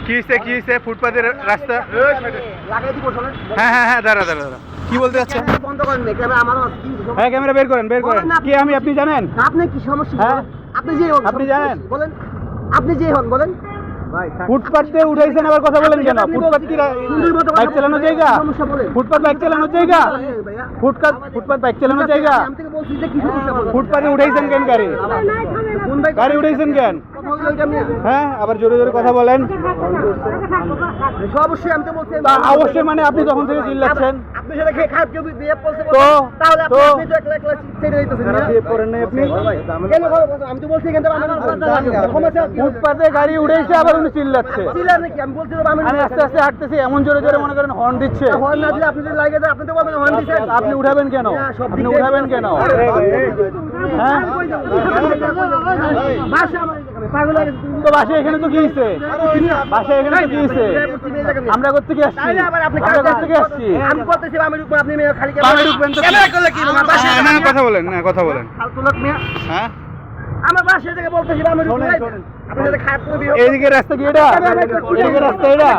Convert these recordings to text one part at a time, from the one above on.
কি হইছে ফুটপাতের রাস্তা হ্যাঁ দাঁড়া কি বলতে যাচ্ছেন? বন্ধ করেন না ক্যামেরা আমারও হ্যাঁ ক্যামেরা বের করেন কি আপনি জানেন? আপনি কি সমস্যা? হ্যাঁ? আপনি যে আপনি জানেন? বলেন, আপনি যে হন বলেন। ফুটপাতে উঠাইছেন আবার কথা বলেন কেন? ফুটপাত কি বাইক চালানোর জায়গা? ফুটপাত বাইক চালানোর জায়গা? ফুটপাত বাইক চালানোর জায়গা? ফুটপাতে উঠাইছেন কেন গাড়ি উঠাইছেন কেন? হ্যাঁ আবার জোরে জোরে কথা বলেন। অবশ্যই আমি তো বলছি অবশ্যই মানে আপনি তখন থেকে চিল্লাচ্ছেন আপনি সেটা খেয়ে খারাপ কেউ বিহেভ করছে তো তাহলে তো আপনি তো একলা একলা ছেড়ে দিতেছেন না বিহেভ করেন নাই আপনি। কেন আমি তো বলছি এখান থেকে ফুটপাতে গাড়ি উঠাইছে আবার উনি চিল্লাচ্ছে। চিল্লান নাকি? আমি বলছি তো আমি আস্তে আস্তে হাঁটতেছি এমন জোরে জোরে মনে করেন হর্ন দিচ্ছে। হর্ন না দিলে আপনি যদি লাগে যায় আপনি তো বলবেন হর্ন দিছেন। আপনি উঠাবেন কেন? আপনি উঠাবেন কেন? হ্যাঁ ভাষা আমার পাগল হয়ে গেছে। তো বাসা এখানে তো কি হইছে? বাসা এখানে তো কি হইছে? আমরা করতে কি আসছি? আমরা করতে কি আসছি? আমি বলতেছি আমি রূপ আপনি খালি আমি ঢুকবেন তো ক্যামেরা করলে কি আমার বাসা না কথা বলেন ফালতু লোক মিয়া হ্যাঁ আমার বাসা থেকে বলতেছি আমি রূপ আপনি যদি খারাপ করে বিহেভ এইদিকে রাস্তা কি এটা? এদিকে রাস্তা এটা?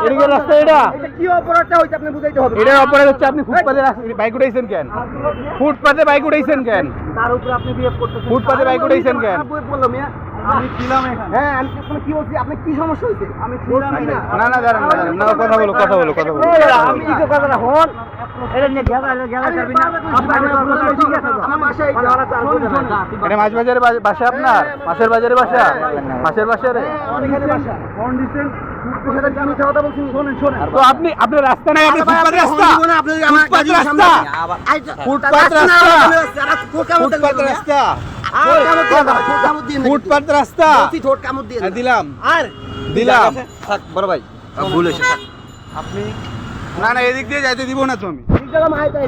এদিকে রাস্তা এটা? এটা কি অপরাধটা হইছে আপনি বুঝাইতে হবে। এটা অপরাধ হচ্ছে আপনি ফুটপাতে বাইক উঠাইছেন কেন? ফুটপাতে বাইক উঠাইছেন কেন? তার উপরে আপনি বিহেভ করতেছেন। ফুটপাতে বাইক উঠাইছেন কেন? আমি বললাম মিয়া আমি ছিলাম এখানে। হ্যাঁ আমি আপনাকে কি বলছি? আপনি কি সমস্যা হইছে? আমি ছিলাম না। না দাঁড়ান না কথা বলো আমি কি কথা হন এটা নিয়ে গেলা করবি না। ঠিক আছে আমার বাসায় যাওয়ার চাল করে না। এটা মাছ বাজারে বাসা আপনার? মাছের বাজারে বাসা? মাছের বাজারে? এখানে বাসা ফোন দিছেন সাথে আমি কথা বলছি শুনেন তো আপনি আপনার রাস্তা নাই, আপনি ফুটপাতে রাস্তা? আপনি আমার ফুটপাতে গাড়ির সামনে রাস্তা? ফুটপাতে রাস্তা? ফুটপাত রাস্তা ঠোঁট কামড় দিয়ে দিলাম আর দিলাম থাক বড় ভাই ভুল হয়েছে আপনি না এদিক দিয়ে যাইতে দিব না তো আমি ঠিক জায়গা মাইতে